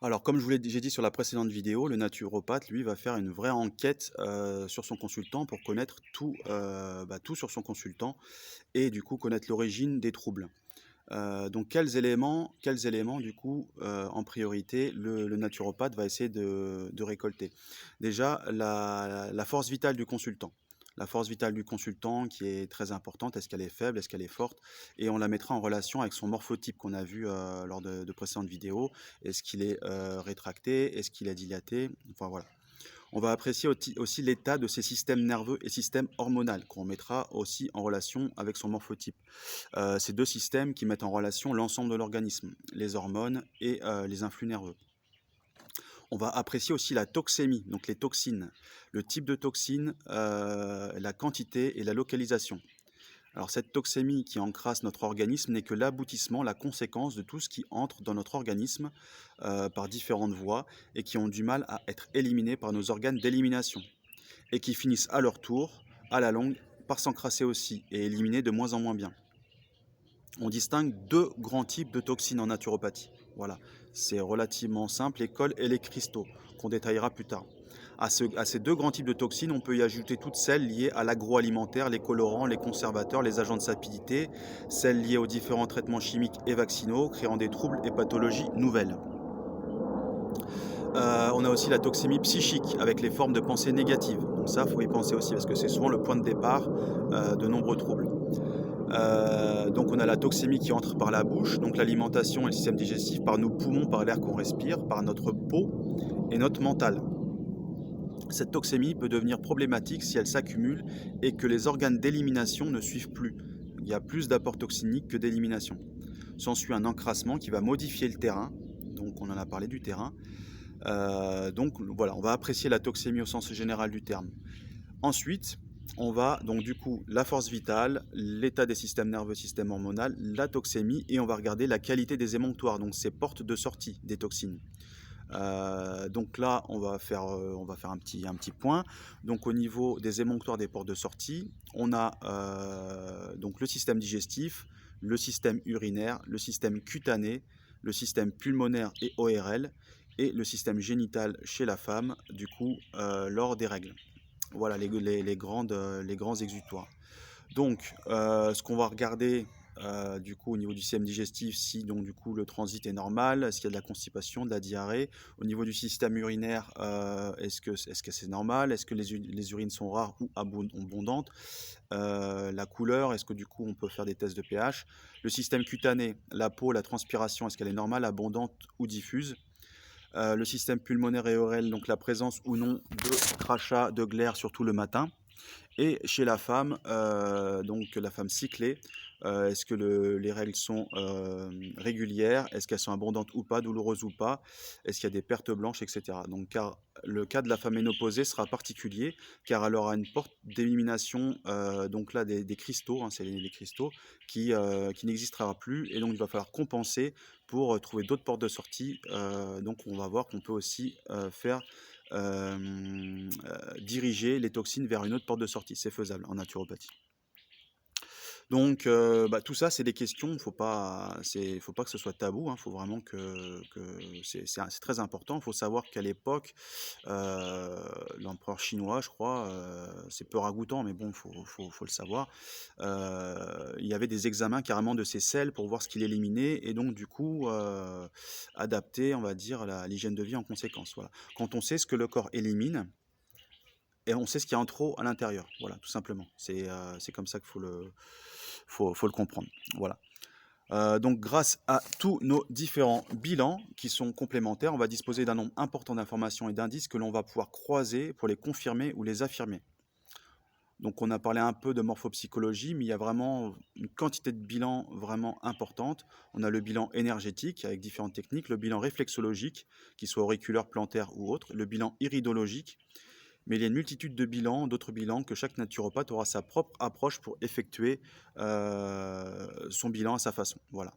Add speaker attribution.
Speaker 1: Alors, comme j'ai dit sur la précédente vidéo, le naturopathe, lui, va faire une vraie enquête sur son consultant pour connaître tout, tout sur son consultant et du coup connaître l'origine des troubles. Donc quels éléments du coup, en priorité, le naturopathe va essayer de récolter? Déjà, la force vitale du consultant. La force vitale du consultant qui est très importante, est-ce qu'elle est faible? Est-ce qu'elle est forte? Et on la mettra en relation avec son morphotype qu'on a vu, lors de précédentes vidéos. Est-ce qu'il est, rétracté? Est-ce qu'il est dilaté? Enfin voilà. On va apprécier aussi l'état de ses systèmes nerveux et système hormonal qu'on mettra aussi en relation avec son morphotype. Ces 2 systèmes qui mettent en relation l'ensemble de l'organisme, les hormones et les influx nerveux. On va apprécier aussi la toxémie, donc les toxines, le type de toxine, la quantité et la localisation. Alors cette toxémie qui encrasse notre organisme n'est que l'aboutissement, la conséquence de tout ce qui entre dans notre organisme par différentes voies et qui ont du mal à être éliminés par nos organes d'élimination et qui finissent à leur tour, à la longue, par s'encrasser aussi et éliminer de moins en moins bien. On distingue 2 grands types de toxines en naturopathie. Voilà, c'est relativement simple, les cols et les cristaux, qu'on détaillera plus tard. À ces 2 grands types de toxines, on peut y ajouter toutes celles liées à l'agroalimentaire, les colorants, les conservateurs, les agents de sapidité, celles liées aux différents traitements chimiques et vaccinaux, créant des troubles et pathologies nouvelles. On a aussi la toxémie psychique, avec les formes de pensée négatives. Donc ça, il faut y penser aussi, parce que c'est souvent le point de départ de nombreux troubles. Donc on a la toxémie qui entre par la bouche, donc l'alimentation et le système digestif, par nos poumons, par l'air qu'on respire, par notre peau et notre mental. Cette toxémie peut devenir problématique si elle s'accumule et que les organes d'élimination ne suivent plus. Il y a plus d'apports toxiniques que d'élimination. S'ensuit un encrassement qui va modifier le terrain, donc on en a parlé du terrain. Donc voilà, on va apprécier la toxémie au sens général du terme. Ensuite, on va donc du coup la force vitale, l'état des systèmes nerveux, système hormonal, la toxémie et on va regarder la qualité des émonctoires, donc ces portes de sortie des toxines. Donc là, on va faire un petit point. Donc au niveau des émonctoires des portes de sortie, on a donc le système digestif, le système urinaire, le système cutané, le système pulmonaire et ORL et le système génital chez la femme, du coup, lors des règles. Voilà les grands exutoires. Donc, ce qu'on va regarder, du coup, au niveau du système digestif, si donc du coup le transit est normal, est-ce qu'il y a de la constipation, de la diarrhée? Au niveau du système urinaire, est-ce que c'est normal? Est-ce que les urines sont rares ou abondantes? La couleur, est-ce que du coup on peut faire des tests de pH? Le système cutané, la peau, la transpiration, est-ce qu'elle est normale, abondante ou diffuse? Le système pulmonaire et ORL, donc la présence ou non de crachats, de glaires, surtout le matin. Et chez la femme, donc la femme cyclée, est-ce que les règles sont régulières? Est-ce qu'elles sont abondantes ou pas, douloureuses ou pas? Est-ce qu'il y a des pertes blanches, et cetera. Donc car le cas de la femme ménopausée sera particulier, car elle aura une porte d'élimination, donc là des cristaux, hein, c'est les cristaux, qui n'existera plus et donc il va falloir compenser pour, trouver d'autres portes de sortie. Donc on va voir qu'on peut aussi, faire diriger les toxines vers une autre porte de sortie. C'est faisable en naturopathie. Donc, tout ça, c'est des questions, faut pas que ce soit tabou, hein, faut vraiment que c'est très important. Il faut savoir qu'à l'époque, l'empereur chinois, je crois, c'est peu ragoûtant, mais bon, faut le savoir. Il y avait des examens carrément de ces sels pour voir ce qu'il éliminait et donc du coup, adapter, on va dire, l'hygiène de vie en conséquence, voilà. Quand on sait ce que le corps élimine et on sait ce qu'il y a en trop à l'intérieur, voilà, tout simplement. C'est comme ça qu'il faut le comprendre, voilà. Donc grâce à tous nos différents bilans qui sont complémentaires, on va disposer d'un nombre important d'informations et d'indices que l'on va pouvoir croiser pour les confirmer ou les affirmer. Donc on a parlé un peu de morphopsychologie, mais il y a vraiment une quantité de bilans vraiment importante. On a le bilan énergétique avec différentes techniques, le bilan réflexologique, qu'il soit auriculaire, plantaire ou autre, le bilan iridologique, mais il y a une multitude de bilans, d'autres bilans, que chaque naturopathe aura sa propre approche pour effectuer son bilan à sa façon. Voilà.